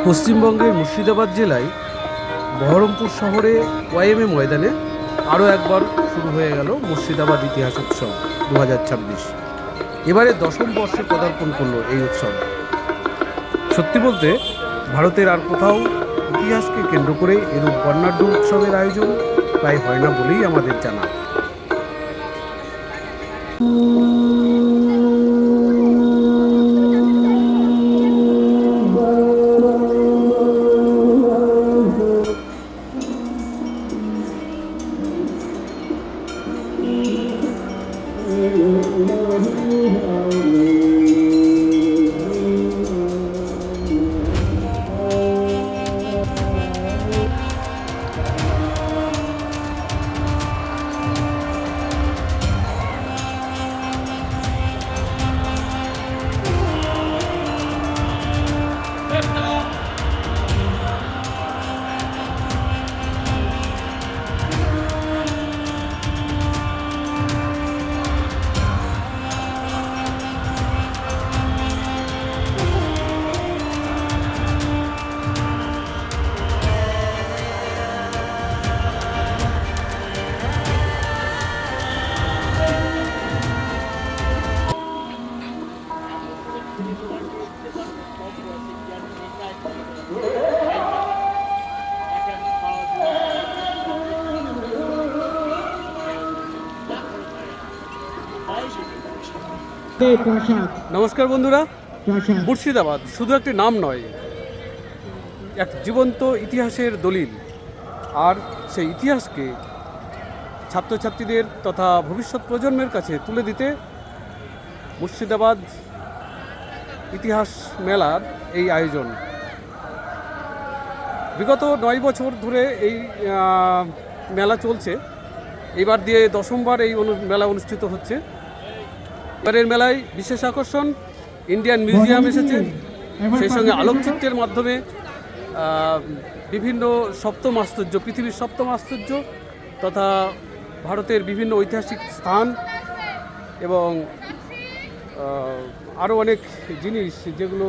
পশ্চিমবঙ্গের মুর্শিদাবাদ জেলায় বহরমপুর শহরে ওয়াইএমএ ময়দানে আরও একবার শুরু হয়ে গেল মুর্শিদাবাদ ইতিহাস উৎসব 2026। এবারে 10ম বর্ষে পদার্পণ করলো এই উৎসব। সত্যি বলতে ভারতের আর কোথাও ইতিহাসকে কেন্দ্র করে এরূপ বর্ণাঢ্য উৎসবের আয়োজন প্রায় হয় না বলেই আমাদের জানা। নমস্কার বন্ধুরা, মুর্শিদাবাদ শুধু একটি নাম নয়, এক জীবন্ত ইতিহাসের দলিল। আর সেই ইতিহাসকে ছাত্রছাত্রীদের তথা ভবিষ্যৎ প্রজন্মের কাছে তুলে দিতে মুর্শিদাবাদ ইতিহাস মেলার এই আয়োজন। বিগত 9 বছর ধরে এই মেলা চলছে। এবার দিয়ে 10মবার এই মেলা অনুষ্ঠিত হচ্ছে। এবারের মেলায় বিশেষ আকর্ষণ ইন্ডিয়ান মিউজিয়াম এসেছে, সেই সঙ্গে আলোকচিত্রের মাধ্যমে বিভিন্ন সপ্তম আশ্চর্য, পৃথিবীর সপ্তম আশ্চর্য তথা ভারতের বিভিন্ন ঐতিহাসিক স্থান এবং আরও অনেক জিনিস যেগুলো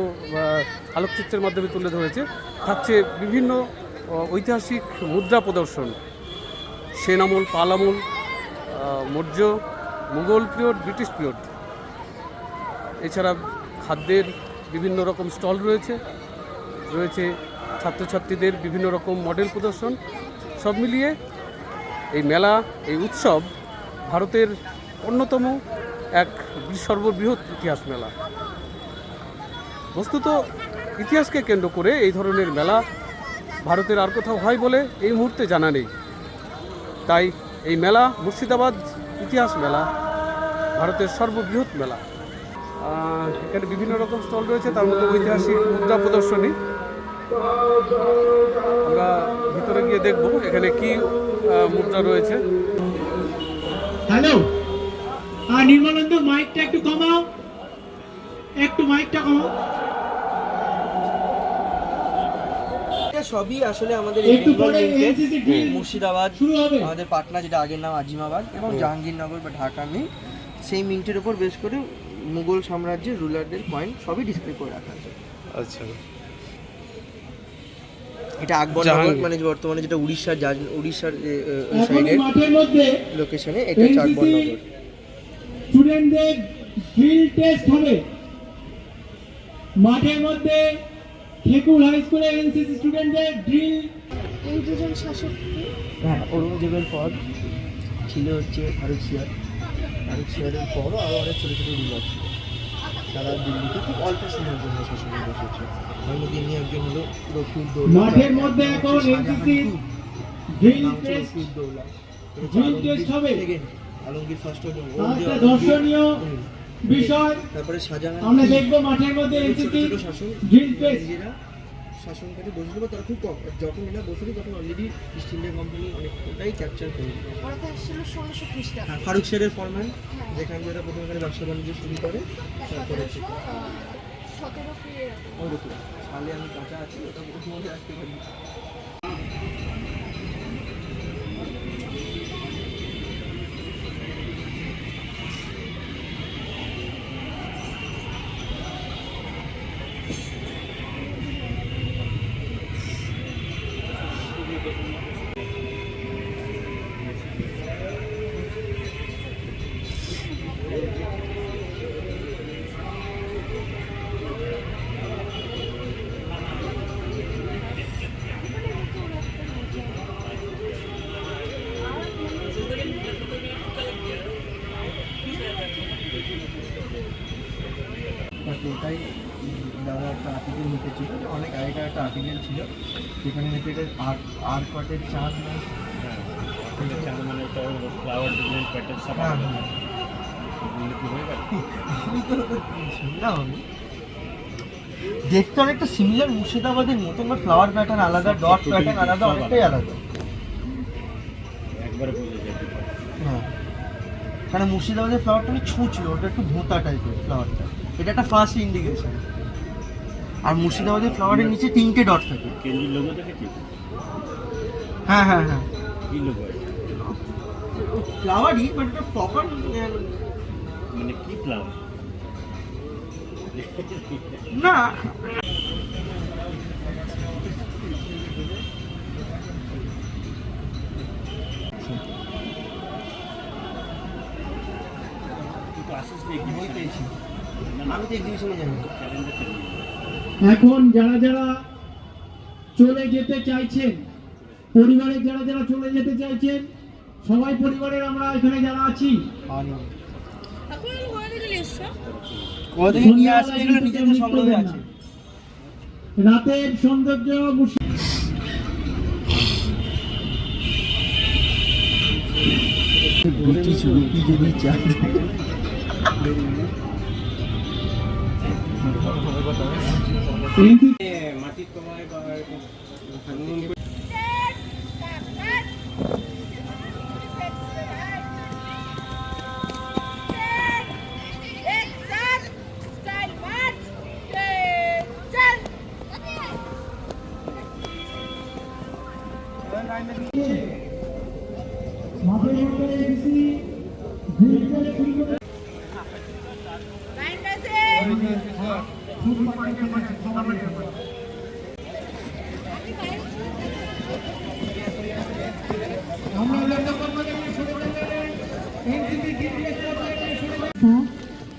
আলোকচিত্রের মাধ্যমে তুলে ধরেছে। থাকছে বিভিন্ন ঐতিহাসিক মুদ্রা প্রদর্শন, সেন আমল, পাল আমল, Maurya, Mughal period, British period. এছাড়া খাদ্যের বিভিন্ন রকম স্টল রয়েছে ছাত্রছাত্রীদের বিভিন্ন রকম মডেল প্রদর্শন। সব মিলিয়ে এই মেলা, এই উৎসব ভারতের অন্যতম এক সর্ববৃহৎ ইতিহাস মেলা। বস্তুত ইতিহাসকে কেন্দ্র করে এই ধরনের মেলা ভারতের আর কোথাও হয় বলে এই মুহূর্তে জানা নেই। তাই এই মেলা মুর্শিদাবাদ ইতিহাস মেলা ভারতের সর্ববৃহৎ মেলা। এখানে বিভিন্ন রকম স্টল রয়েছে, তার মধ্যে ঐতিহাসিক মুদ্রা প্রদর্শনী। আমরা ভিতরে গিয়ে দেখব এখানে কি মুদ্রা রয়েছে। হ্যালো, নির্মলানন্দ, মাইকটা একটু কমাও, মাইকটা কমাও। সবই আসলে আমাদের মুর্শিদাবাদ, আমাদের পাটনা যেটা আগের নাম আজিমাবাদ, এবং জাহাঙ্গীরনগর বা ঢাকা মিন্ট, সেই মিন্টের উপর বেশ করে মুঘল সাম্রাজ্যের রুলারদের কয়েন সবই ডিসপ্লে করে রাখা আছে। আচ্ছা, এটা আকবরনগর, মানে বর্তমানে যেটা উড়িষ্যার সাইডের লোকেশনে, এটা হচ্ছে আকবরনগর। স্টুডেন্টদের ড্রিল টেস্ট হবে মাঠের মধ্যে। খেকুল হাই স্কুলে এনসিসি স্টুডেন্টদের ড্রিল। এই দুজন শাসক, হ্যাঁ, ঔরঙ্গজেবের পর ছিল হচ্ছে ফারুক পরও আরও অনেক ছোটো ছোটো রুলার ছিল, তারা দিল্লিতে খুব অল্প সময়ের জন্য শাসনে বসেছে। তার মধ্যে ইনি একজন হলো রফিউদ্দৌলা। মাঠের মধ্যে এখন এনসিসি ড্রিল টেস্ট হবে। আলমগীর ফার্স্ট দর্শনীয় বিষয়। তারপরে শাহজাহান, আমরা দেখবো মাঠের মধ্যে এনসিসি ড্রিল টেস্ট। শাসনকারী বসেছিল, তারা খুব কম, যখন এরা বসেছিল তখন অলরেডি ইস্ট ইন্ডিয়া কোম্পানি অনেকটাই ক্যাপচার করে। ওরা তো আসছিল 1600 খ্রিস্টাব্দে। ফারুক শেরের ফরমান, যেখান থেকে প্রথমে এখানে ব্যবসা বাণিজ্য শুরু করে। তারপরে 17 ফিরে ওরকম সালে আমি কাঁচা আছি, ওটা মনে রাখতে পারি। এটা একটা আর্টিকেল ছিল যেখানে হচ্ছে এটা আর কটের চাঁদ মানে একটা ফ্লাওয়ার ডিজাইন প্যাটার্ন সব শুনলাম আমি দেখতে অনেকটা সিমিলার মুর্শিদাবাদের মতন, বা ফ্লাওয়ার প্যাটার্ন আলাদা, ডট প্যাটার্ন আলাদা, অনেকটাই আলাদা। একবারে বুঝে যায় হ্যাঁ, কারণ মুর্শিদাবাদের ফ্লাওয়ারটা অনেক ছিল, ওটা একটু ভোঁতা টাইপের ফ্লাওয়ারটা, এটা একটা ফার্স্ট ইন্ডিকেশন। আর মুর্শিদাবাদের ফ্লাওয়ারের নিচে 3টে ডট থাকে। কেঞ্জির লোগো দেখেছিস? হ্যাঁ হ্যাঁ হ্যাঁ, কি লোগো? ফ্লাওয়ারই, বাট এটা প্রপার মানে কি ফ্লাওয়ার? না। আমি তো এক্সিবিশনে যাই। এখন যারা যারা চলে যেতে চাইছেন, পরিবারের যারা যারা চলে যেতে চাইছেন, সবাই পরিবারের আমরা এখানে যারা আছি ওদেরকে নিয়ে আসলে এগুলো নিজেদের সংগ্রহে আছে। রাতের সৌন্দর্য যদি চাই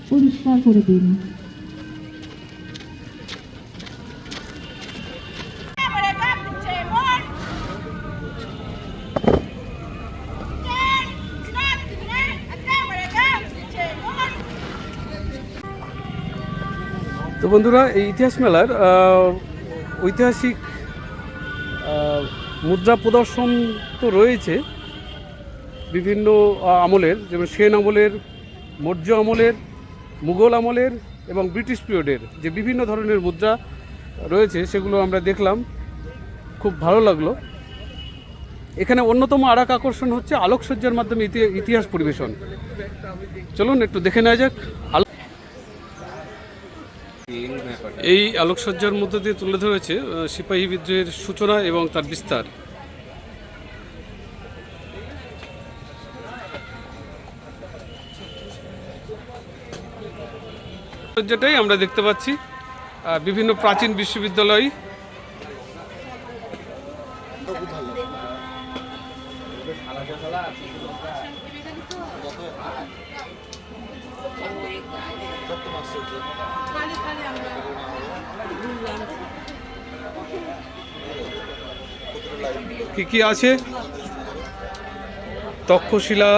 পরিষ্কার করে দিন। তো বন্ধুরা, এই ইতিহাস মেলার ঐতিহাসিক মুদ্রা প্রদর্শন তো রয়েছে বিভিন্ন আমলের, যেমন সেন আমলের, মৌর্য আমলের, মুঘল আমলের এবং ব্রিটিশ পিরিয়ডের যে বিভিন্ন ধরনের মুদ্রা রয়েছে সেগুলো আমরা দেখলাম, খুব ভালো লাগলো। এখানে অন্যতম আর এক আকর্ষণ হচ্ছে আলোকসজ্জার মাধ্যমে ইতিহাস পরিবেশন। চলুন একটু দেখে নেওয়া যাক। এই আলোকসজ্জার মধ্যে দিয়ে তুলে ধরেছে সিপাহী বিদ্রোহের সূচনা এবং তার বিস্তার। যেটাই আমরা দেখতে পাচ্ছি বিভিন্ন প্রাচীন বিশ্ববিদ্যালয়, কি কি আছে, তক্ষশিলা,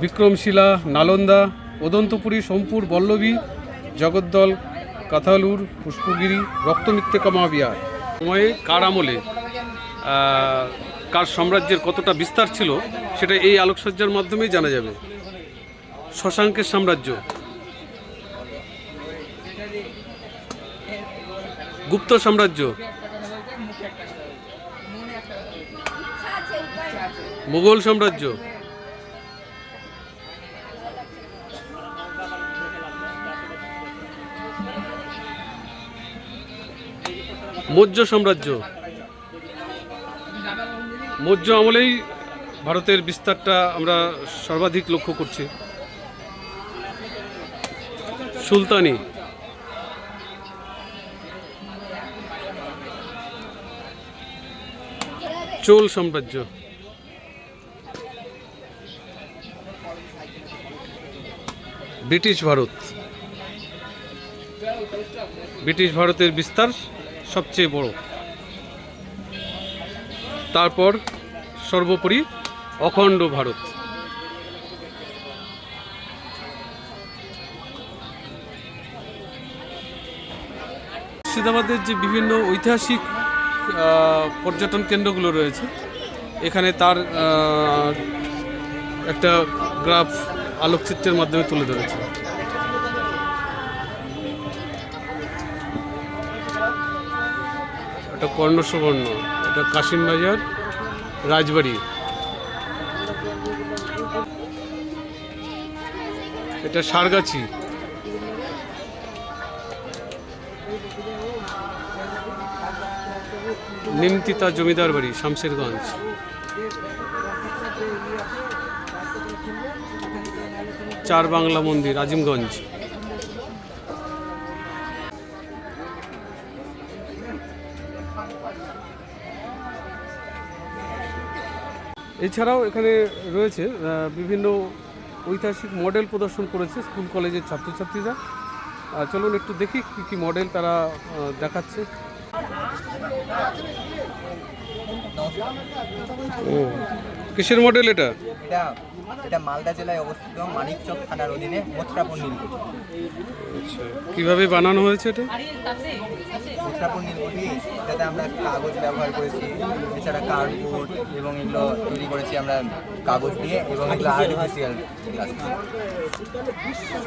বিক্রমশিলা, নালন্দা, অদন্তপুরী, সোমপুর, বল্লভী, জগদ্দল, কাথালুর, পুষ্পগিরি, রক্তমৃত্তিকা মহাবিহার। সময়ে কার আমলে কার সাম্রাজ্যের কতটা বিস্তার ছিল সেটা এই আলোকসজ্জার মাধ্যমেই জানা যাবে। শশাঙ্কের সাম্রাজ্য, গুপ্ত সাম্রাজ্য, মুঘল সাম্রাজ্য, মৌর্য সাম্রাজ্য। মৌর্য আমলেই ভারতের বিস্তারটা আমরা সর্বাধিক লক্ষ্য করছি। সুলতানি, চোল সাম্রাজ্য, ব্রিটিশ ভারত। ব্রিটিশ ভারতের বিস্তার সবচেয়ে বড়। তারপর সর্বোপরি অখণ্ড ভারত। মুর্শিদাবাদের যে বিভিন্ন ঐতিহাসিক পর্যটন কেন্দ্রগুলো রয়েছে, এখানে তার একটা গ্রাফ আলোকচিত্রের মাধ্যমে তুলে ধরেছে। এটা কর্ণসুবর্ণ, এটা কাশিমবাজার রাজবাড়ি, এটা সারগাছি, নিমতিতা জমিদার বাড়ি শামশেরগঞ্জ, চার বাংলা মন্দির আজিমগঞ্জ। এছাড়াও এখানে রয়েছে বিভিন্ন ঐতিহাসিক মডেল প্রদর্শন করেছে স্কুল কলেজের ছাত্রছাত্রীরা। চলুন একটু দেখি কী কী মডেল তারা দেখাচ্ছে। ও কিসের মডেল এটা? এটা মালদা জেলায় অবস্থিত মানিকচক থানার অধীনে মথুরাপুর নীলকুঠি। আচ্ছা, কিভাবে বানানো হয়েছে এটা? মথুরাপুর নীলকুঠি, যাতে আমরা কাগজ ব্যবহার করেছি, এছাড়া কার্ডবোর্ড এবং এগুলো তৈরি করেছি আমরা কাগজ দিয়ে, এবং এগুলো আর্টিফিশিয়াল গ্লাস দিয়ে।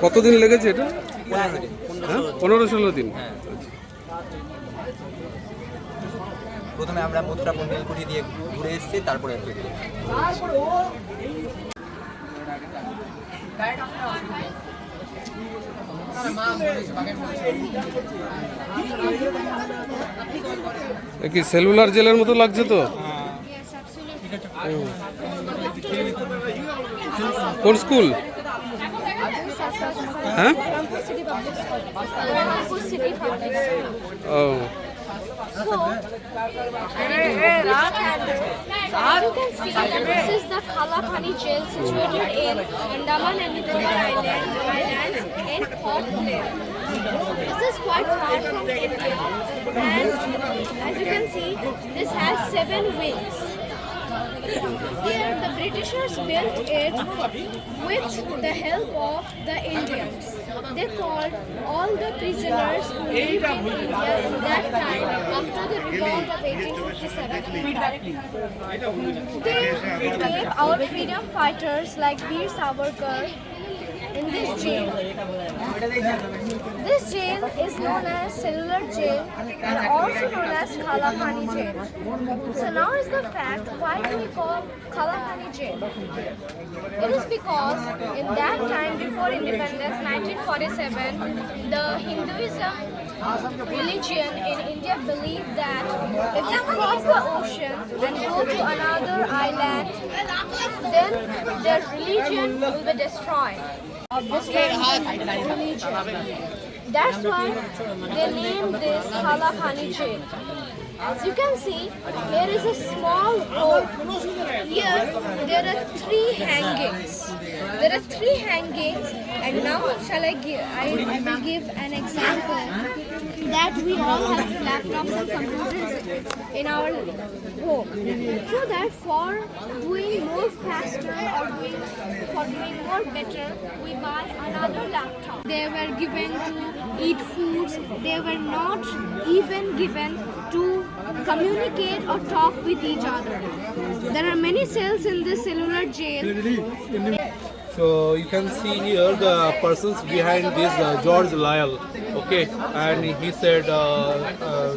কতদিন লেগেছে এটা? 15 দিন। হ্যাঁ, 15-16 দিন। হ্যাঁ, প্রথমে আমরা মথুরাপুর নীলকুঠি দিয়ে ঘুরে এসেছি, তারপরে কি সেলুলার জেলের মতো লাগছে তো? কোন স্কুল? হ্যাঁ, ও So, as you can see, this is the Khalapani jail situated in Andaman and Nicobar Islands in Port Blair. This is quite far from India, and as you can see, this has 7 wings. Here, the Britishers built it with the help of the Indians. They called all the prisoners who lived in India in that time after the revolt of 1857. They gave our freedom fighters like Veer Savarkar in this jail. This jail is known as Cellular Jail and also known as Khalapani Jail. So now is the fact, why do we call Khalapani Jail? It is because in that time before independence, 1947, the Hinduism religion in India believed that if they cross the ocean and go to another island, then their religion will be destroyed. That's why they named this Khalapani Jail. As you can see, here is a small rope. Here there are 3 hangings. There are 3 hangings, and now I will give an example that we all have laptops and computers in our home. So that for doing more faster or for doing more better, we buy another laptop. They were given to eat foods. They were not even given to communicate or talk with each other. There are many cells in this cellular jail. So you can see here the persons behind this George Lyell, okay, and he said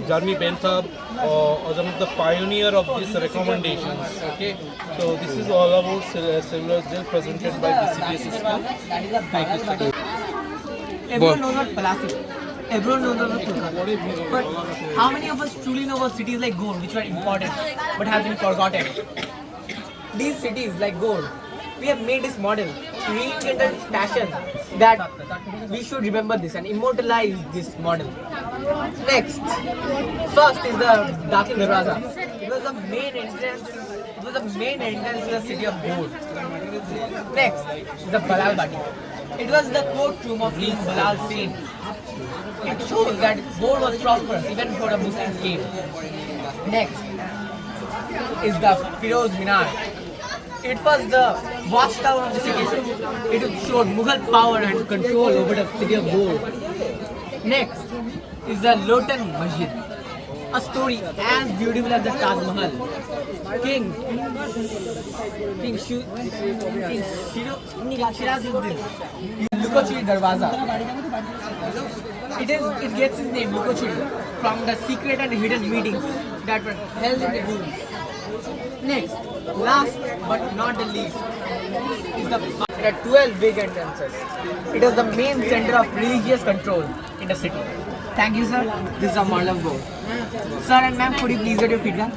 Jeremy Bentham was one of the pioneer of these recommendations, okay. So this is all about cellular jail presented by BCPS school. Thank you. Everyone knows what Palasi. Everyone knows what Tulka. But how many of us truly know about cities like Gold, which were important but have been forgotten? These cities like Gold, we have made this model to reinvent a passion that we should remember this and immortalize this model. Next, first is the Dakhil Darwaza. It was the main entrance. It was the main entrance to the city of Gold. Next is the Balal Bati. It was the courtroom of King Balal Sain. It shows that Gold was prosperous even before the Muslims came. Next, is the Firoz Minar. It was the watchtower of the city. It showed Mughal power and control over the city of gold. Next is the Lotan Masjid, a story as beautiful as the Taj Mahal. King Shirazuddin Lukochiri Darwaza. It gets its name Lukochiri from the secret and hidden meetings that were held in the rooms. Next, last but not the least, is the there are 12 big entrances. It is the main center of religious control in the city. Thank you, sir. This is Amarlav Go. Sir and ma'am, could you please get your feedback?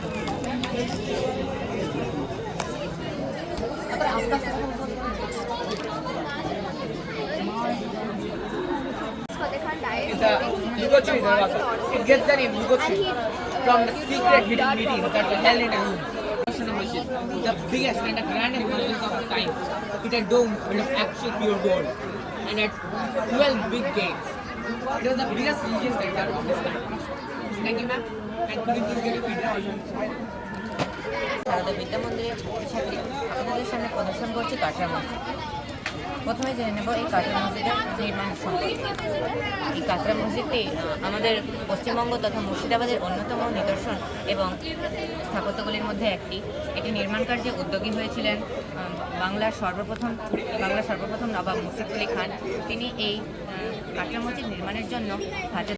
Fateh Khan died. Is the Lukochiri Darwaza. It gets the name Lukochiri from the secret hidden meetings that were held in a room. The biggest and the grandest monuments of the time. It had domes made of actual pure gold and had 12 big gates. It was the biggest religious center of this time. Thank you, ma'am. And could you please get your feedback? Sarada বিদ্যা মন্দিরের ছাত্রছাত্রী আপনাদের সামনে প্রদর্শন করছি কাঠরা মসজিদ। প্রথমে জেনে নেব এই কাঠরা মসজিদের নির্মাণ সম্পর্কে। এই কাঠরা মসজিদটি আমাদের পশ্চিমবঙ্গ তথা মুর্শিদাবাদের অন্যতম নিদর্শন এবং স্থাপত্যগুলির মধ্যে একটি। এটি নির্মাণ কার্যে উদ্যোগী হয়েছিলেন বাংলার সর্বপ্রথম নবাব মুর্শিদকুলি খান। তিনি এই কাঠরা মসজিদ নির্মাণের জন্য কাঠরা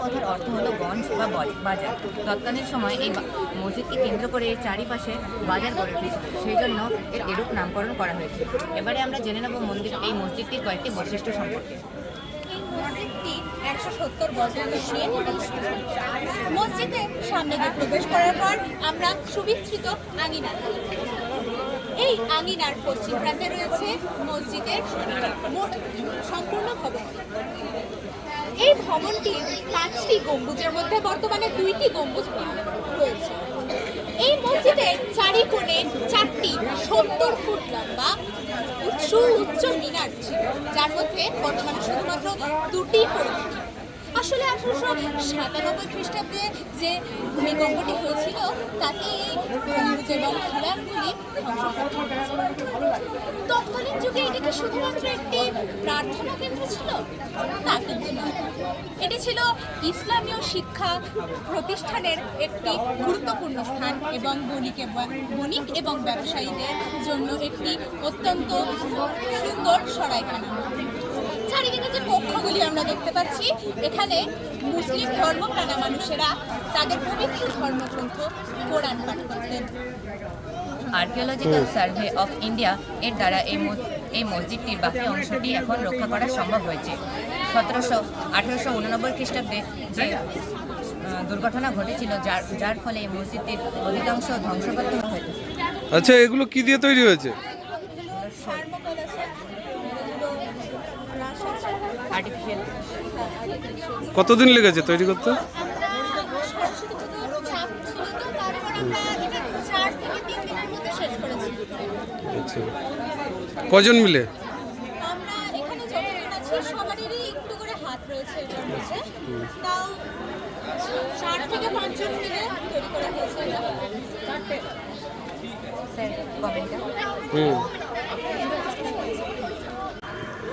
কথার অর্থ হলো গঞ্জ বা বাজার। তৎকালীন সময় এই মসজিদকে কেন্দ্র করে এর চারিপাশে বাজার গড়ে উঠেছিল, সেই জন্য এর এরূপ নামকরণ করা হয়েছে। এবারে আমরা জেনে নেব এই মসজিদটির কয়েকটি বৈশিষ্ট্য সম্পর্কে। এই মসজিদটি 170 বছর পুরনো। মসজিদের সামনে দিয়ে প্রবেশ করার পর আমরা সুবিস্তৃত আঙিনা। এই আঙিনার পশ্চিম প্রান্তে রয়েছে মসজিদের মোট সম্পূর্ণ ভবন। এই ভবনটির 5টি গম্বুজের মধ্যে বর্তমানে 2টি গম্বুজ রয়েছে। এই মসজিদের চারিকোণে 4টি 70 ফুট লম্বা উচ্চ মিনার ছিল, যার মধ্যে বর্তমানে শুধুমাত্র 2টি পরিচিত। আসলে 1897 খ্রিস্টাব্দে যে ভূমিকম্পটি হয়েছিল তাতে এই গম্বুজ এবং খিলানগুলি তৎকালীন যুগে এটি কি শুধুমাত্র একটি প্রার্থনা কেন্দ্র ছিল? তা কিন্তু নয়, এটি ছিল ইসলামীয় শিক্ষা প্রতিষ্ঠানের একটি গুরুত্বপূর্ণ স্থান এবং বণিক এবং ব্যবসায়ীদের জন্য একটি অত্যন্ত সুন্দর সরাইখানা। চারিদিকে যে কক্ষগুলি আমরা দেখতে পাচ্ছি, এখানে মুসলিম ধর্মপ্রাণা মানুষেরা তাদের পবিত্র ধর্মগ্রন্থ কোরআন পাঠ করতেন। আর্কিওলজিক্যাল সার্ভে অফ ইন্ডিয়া এর দ্বারা এই মসজিদটির বাকি অংশটি এখন রক্ষা করা সম্ভব হয়েছে। 1889 খ্রিস্টাব্দে যে দুর্ঘটনা ঘটেছিল, যার ফলে এই মসজিদটির অধিকাংশ ধ্বংসপ্রাপ্ত হয়েছে। আচ্ছা, এগুলো কি দিয়ে তৈরি হয়েছে? আর্টিফিশিয়াল। কতদিন লেগেছে তৈরি করতে? আচ্ছা, কজন মিলে? আমরা এখানে যতজন আছি সবারই একটু করে হাত রয়েছে এটার মধ্যে, তাও 4 থেকে 5 জন মিলে তৈরি করা হয়েছে এটা। স্যার, কমেন্টটা।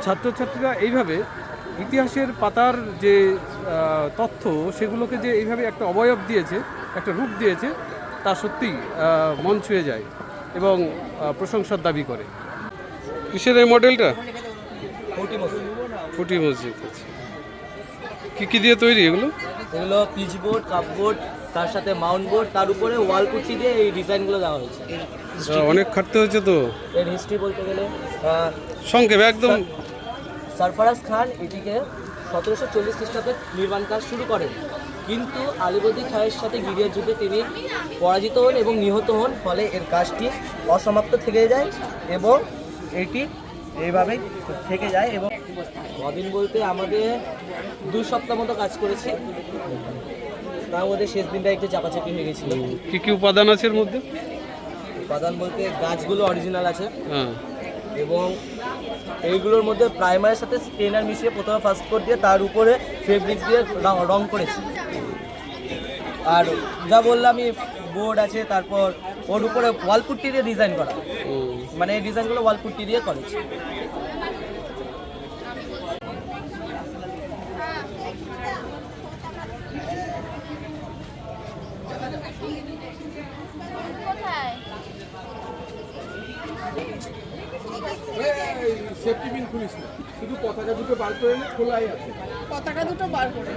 ছাত্রছাত্রীরা এইভাবে ইতিহাসের পাতার যে তথ্য সেগুলোকে যে এইভাবে একটা অবয়ব দিয়েছে, একটা রূপ দিয়েছে, তা সত্যিই মন ছুঁয়ে যায় এবং প্রশংসার দাবি করে। কিসের এই মডেলটা? ফুটি মসজিদ। কি দিয়ে তৈরি এগুলো? এগুলো পিচ বোর্ড, কাপ বোর্ড, তার সাথে মাউন্ট বোর্ড, তার উপরে ওয়াল পুটি দিয়ে এই ডিজাইনগুলো দেওয়া হয়েছে। অনেক খাটতে হয়েছে তো। এর হিস্ট্রি বলতে গেলে সংক্ষেপে একদম। সরফরাজ খান এটিকে 1740 খ্রিস্টাব্দে নির্মাণ কাজ শুরু করেন, কিন্তু আলীবর্দী খানের সাথে গিরিয়ার যুদ্ধে তিনি পরাজিত হন এবং নিহত হন, ফলে এর কাজটি অসমাপ্ত থেকে যায় এবং এটি এইভাবেই থেকে যায়। এবং কদিন বলতে আমাদের 2 সপ্তাহ মতো কাজ করেছি, তার মধ্যে শেষ দিনটা একটু চাপাচাপি হয়ে গেছিল। কি কি উপাদান আছে এর মধ্যে? উপাদান বলতে গাছগুলো অরিজিনাল আছে এবং এইগুলোর মধ্যে প্রাইমারের সাথে স্টেনার মিশিয়ে প্রথমে ফার্স্ট কোট দিয়ে তার উপরে ফেব্রিক দিয়ে রং করেছি। আর যা বললাম, আমি বোর্ড আছে, তারপর ওর উপরে ওয়াল পুট্টি দিয়ে ডিজাইন করা, মানে এই ডিজাইনগুলো ওয়াল পুট্টি দিয়ে করেছে। সেফটি পিন খুলিস না, শুধু পতাকা দুটো বার করে নে, খোলাই আছে পতাকা দুটো বার করে।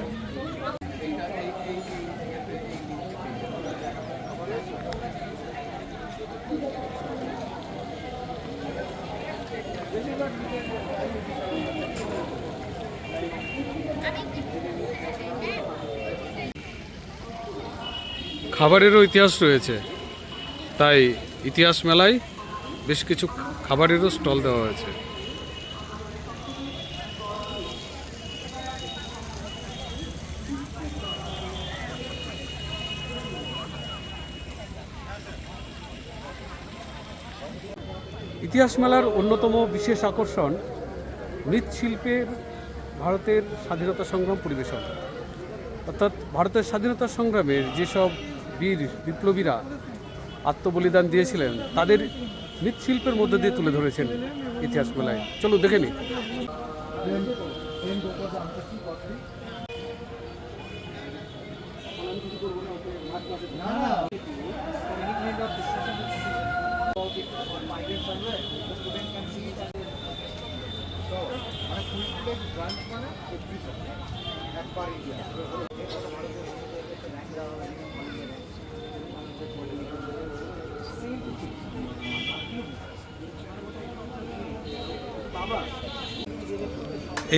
খাবারেরও ইতিহাস রয়েছে, তাই ইতিহাস মেলায় বেশ কিছু খাবারেরও স্টল দেওয়া হয়েছে। ইতিহাস মেলার অন্যতম বিশেষ আকর্ষণ মৃৎশিল্পের ভারতের স্বাধীনতা সংগ্রাম পরিবেশন, অর্থাৎ ভারতের স্বাধীনতা সংগ্রামের যেসব বীর বিপ্লবীরা আত্মবলিদান দিয়েছিলেন তাদের মৃৎশিল্পের মধ্যে দিয়ে তুলে ধরেছেন ইতিহাস মেলায়। চলো দেখে নিই।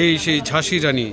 এই সেই ঝাঁসি রানী।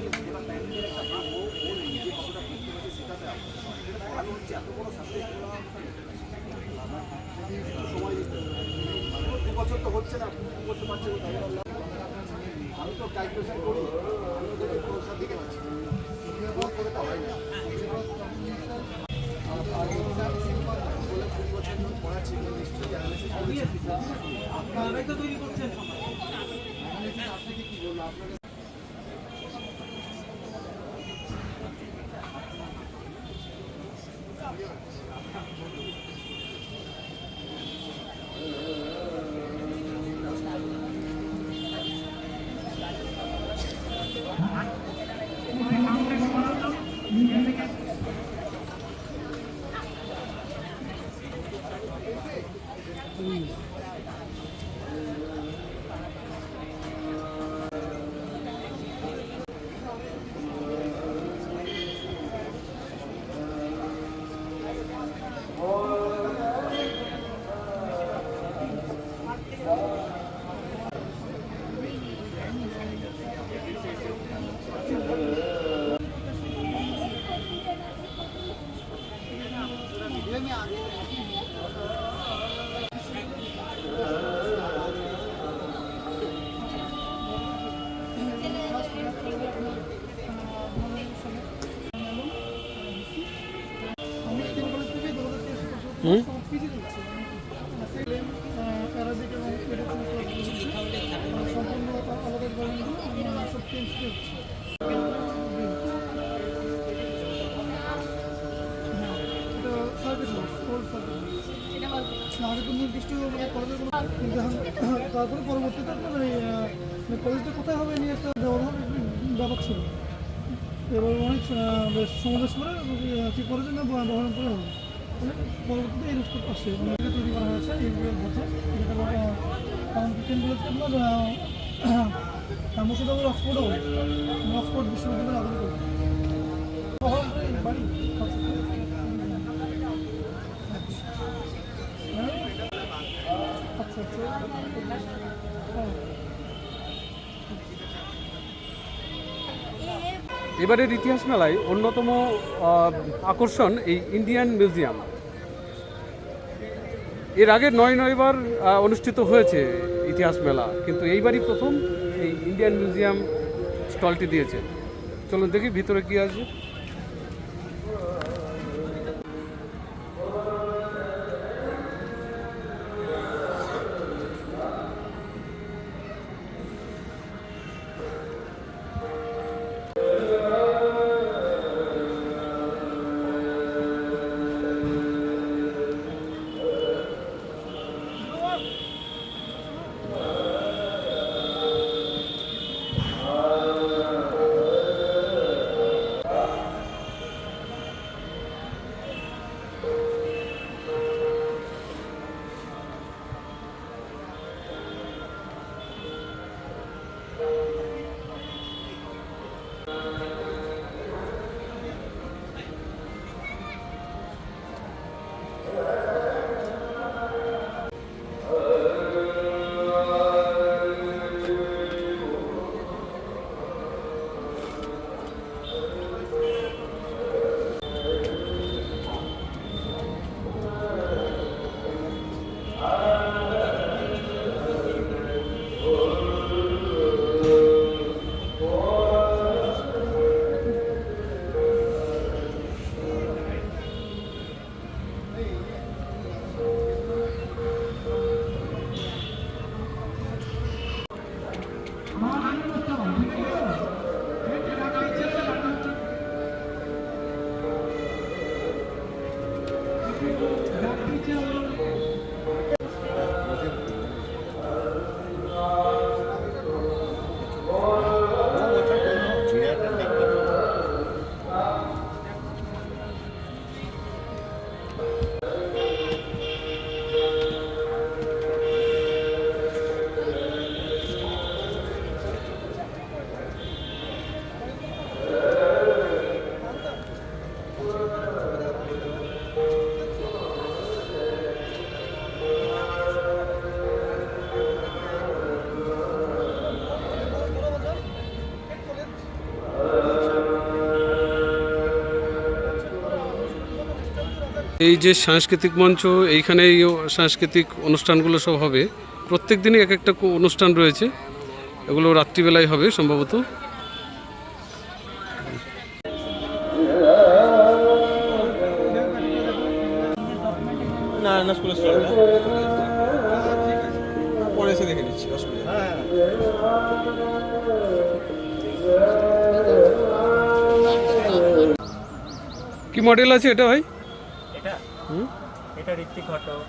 তারপরে পরবর্তীতে কলেজটা কোথায় হবে নিয়ে একটা ব্যাপার ছিল, এবার অনেক বেশ সমাবেশ করে ঠিক করেছে না ব্যবহার করে হবে, পরবর্তীতে এই রুটটা আসছে তৈরি করা হয়েছে। এই হচ্ছে যেটা বলেছে আপনার মুর্শিদাবাদ অক্সফোর্ড বিশ্ববিদ্যালয়ের আদর বাড়ি। এবারের ইতিহাস মেলায় অন্যতম আকর্ষণ এই ইন্ডিয়ান মিউজিয়াম। এর আগে 9বার অনুষ্ঠিত হয়েছে ইতিহাস মেলা, কিন্তু এইবারই প্রথম এই ইন্ডিয়ান মিউজিয়াম স্টলটি দিয়েছে। চলুন দেখি ভিতরে কি আছে। এই যে সাংস্কৃতিক মঞ্চ, এইখানে এই সাংস্কৃতিক অনুষ্ঠানগুলো সব হবে, প্রত্যেক দিনই এক একটা অনুষ্ঠান রয়েছে, এগুলো রাত্রিবেলায় হবে সম্ভবত। না না স্কুলে পরে এসে দেখে নিচ্ছি, অসুবিধা নেই। কি মডেল আছে এটা ভাই? এটা এটা ঋত্বিক ঘটক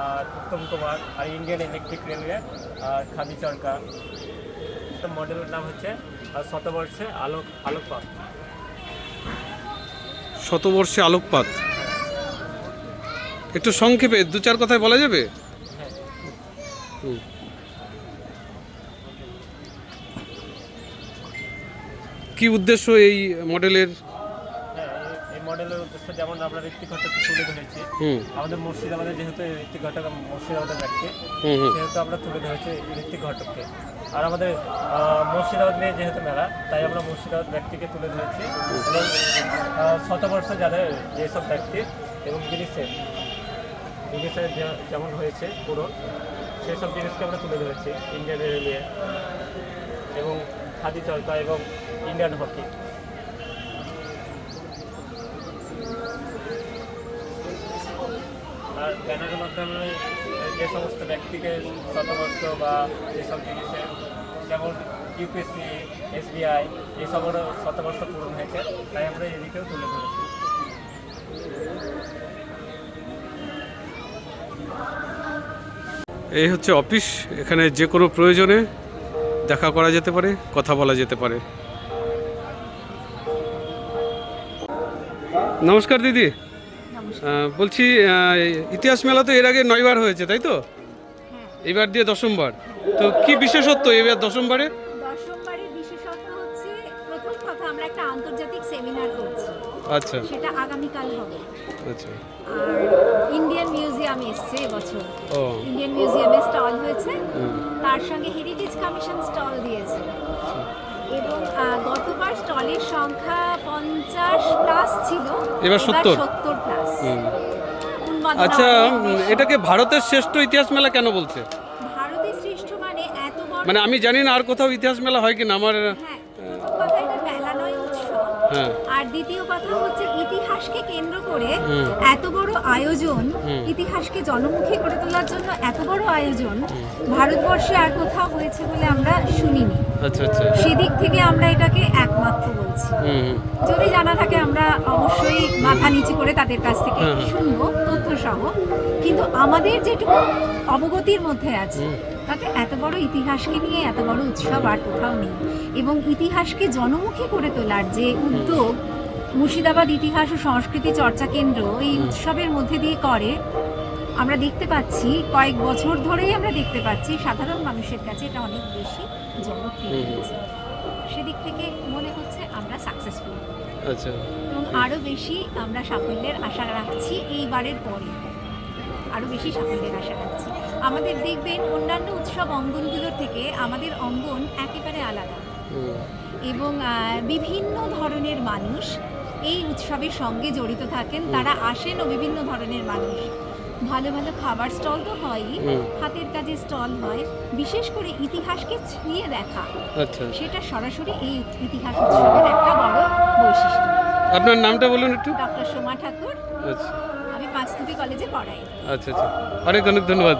আর উত্তম কুমার আর ইন্ডিয়ান ইলেকট্রিক রেলওয়ে আর খাদি চরকা। মডেলের নাম হচ্ছে শতবর্ষে আলোকপাত। শতবর্ষে আলোকপাত, একটু সংক্ষেপে 2-4 কথায় বলা যাবে? কি উদ্দেশ্য এই মডেলের? এই মডেলের উদ্দেশ্য যেমন আমরা ঋত্বিক ঘটককে তুলে ধরেছি, আমাদের মুর্শিদাবাদে যেহেতু ঋত্বিক ঘটক মুর্শিদাবাদের ব্যক্তি, সেহেতু আমরা তুলে ধরেছি ঋত্বিক ঘটককে। আর আমাদের মুর্শিদাবাদ নিয়ে যেহেতু মেলা, তাই আমরা মুর্শিদাবাদ ব্যক্তিকে তুলে ধরেছি এবং শতবর্ষ যাদের যেসব ব্যক্তি এবং জিনিসের যেমন হয়েছে পুরো সেসব জিনিসকে আমরা তুলে ধরেছি, ইন্ডিয়ান রেলওয়ে এবং খাদি চরকা এবং ইন্ডিয়ান হকি। আর ব্যানারের মাধ্যমে যে সমস্ত ব্যক্তিকে শতবর্ষ বা যেসব জিনিসের যেমন ইউপিএসসি, এসবিআই এইসবেরও শতবর্ষ পূরণ হয়েছে, তাই আমরা এদিকেও তুলে ধরেছি। এই হচ্ছে অফিস, এখানে যে কোনো প্রয়োজনে দেখা করা যেতে পারে, কথা বলা যেতে পারে। নমস্কার দিদি, বলছি ইতিহাস মেলা তো এর আগে 9 বার হয়েছে তাই তো? এবার দিয়ে 10বার, তো কি বিশেষত্ব এবার 10বারে? 10বারের বিশেষত্ব হচ্ছে প্রথম কথা আমরা একটা আন্তর্জাতিক সেমিনার করছি। আচ্ছা, সেটা আগামীকাল হবে। আচ্ছা, আর ইন্ডিয়ান মিউজিয়াম এসছে এবছর। ও ইন্ডিয়ান মিউজিয়ামে স্টল হয়েছে, তার সঙ্গে হেরিটেজ কমিশন স্টল দিয়েছে এবং গতবার স্টলের সংখ্যা 50+ ছিল, এবার 70+। আচ্ছা, এটাকে ভারতের শ্রেষ্ঠ ইতিহাস মেলা কেন বলছে? ভারতের শ্রেষ্ঠ মানে এত বড়, মানে আমি জানি না আর কোথাও ইতিহাস মেলা হয় কিনা আমার। হ্যাঁ, প্রথম কথা এটা মেলা নয়, উৎসব। আর দ্বিতীয় কথা হচ্ছে ইতিহাসকে কেন্দ্র করে এত বড় আয়োজন, ইতিহাসকে জনমুখী করে তোলার জন্য এত বড় আয়োজন ভারতবর্ষে আর কোথাও হয়েছে বলে আমরা শুনিনি। আচ্ছা আচ্ছা, সেদিক থেকে আমরা এটাকে একমাত্র বলছি। যদি জানা থাকে আমরা অবশ্যই মাথা নিচু করে তাদের কাছ থেকে শুনবো তথ্য সহ, কিন্তু আমাদের যেটুকু অবগতির মধ্যে আছে তাতে এত বড় ইতিহাসকে নিয়ে এত বড় উৎসব আর কোথাও নেই। এবং ইতিহাসকে জনমুখী করে তোলার যে উদ্যোগ মুর্শিদাবাদ ইতিহাস ও সংস্কৃতি চর্চা কেন্দ্র এই উৎসবের মধ্যে দিয়ে করে, আমরা দেখতে পাচ্ছি কয়েক বছর ধরেই আমরা দেখতে পাচ্ছি সাধারণ মানুষের কাছে এটা অনেক বেশি জনপ্রিয় হয়েছে। সেদিক থেকে মনে হচ্ছে আমরা সাকসেসফুল। আচ্ছা, এবং আরও বেশি আমরা সাফল্যের আশা রাখছি, এইবারের পরে আরও বেশি সাফল্যের আশা রাখছি। আমাদের দেখবেন অন্যান্য উৎসব অঙ্গনগুলোর থেকে আমাদের অঙ্গন একেবারে আলাদা এবং বিভিন্ন ধরনের মানুষ এই উৎসবের সঙ্গে জড়িত থাকেন, তারা আসেন ও বিভিন্ন ধরনের মানুষ। ভালো ভালো খাবার স্টল তো হয়ই, হাতের কাজের স্টল হয়, বিশেষ করে ইতিহাসকে ছুঁয়ে দেখা, সেটা সরাসরি এই ইতিহাস উৎসবের একটা বড় বৈশিষ্ট্য। আপনার নামটা বলুন একটু। ডক্টর সোমা ঠাকুর। আচ্ছা, আমি পাঁচতুবি কলেজে পড়াই। আচ্ছা আচ্ছা, অনেক অনেক ধন্যবাদ।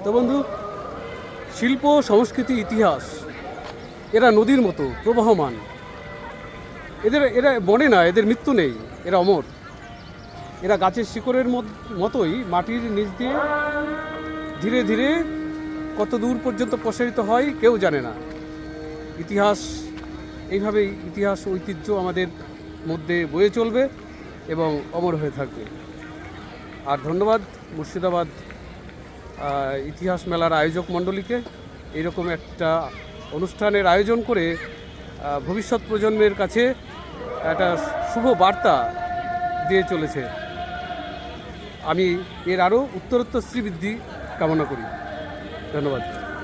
তো বন্ধু, শিল্প, সংস্কৃতি, ইতিহাস এরা নদীর মতো প্রবাহমান। এরা মরে না, এদের মৃত্যু নেই, এরা অমর। এরা গাছের শিকড়ের মতোই মাটির নিচ দিয়ে ধীরে ধীরে কত দূর পর্যন্ত প্রসারিত হয় কেউ জানে না। ইতিহাস এইভাবেই, ইতিহাস ঐতিহ্য আমাদের মধ্যে বয়ে চলবে এবং অমর হয়ে থাকবে। আর ধন্যবাদ মুর্শিদাবাদ ইতিহাস মেলার আয়োজক মণ্ডলীকে এরকম একটা অনুষ্ঠানের আয়োজন করে ভবিষ্যৎ প্রজন্মের কাছে একটা শুভ বার্তা দিয়ে চলেছে। আমি এর আরও উত্তরোত্তর শ্রীবৃদ্ধি কামনা করি। ধন্যবাদ।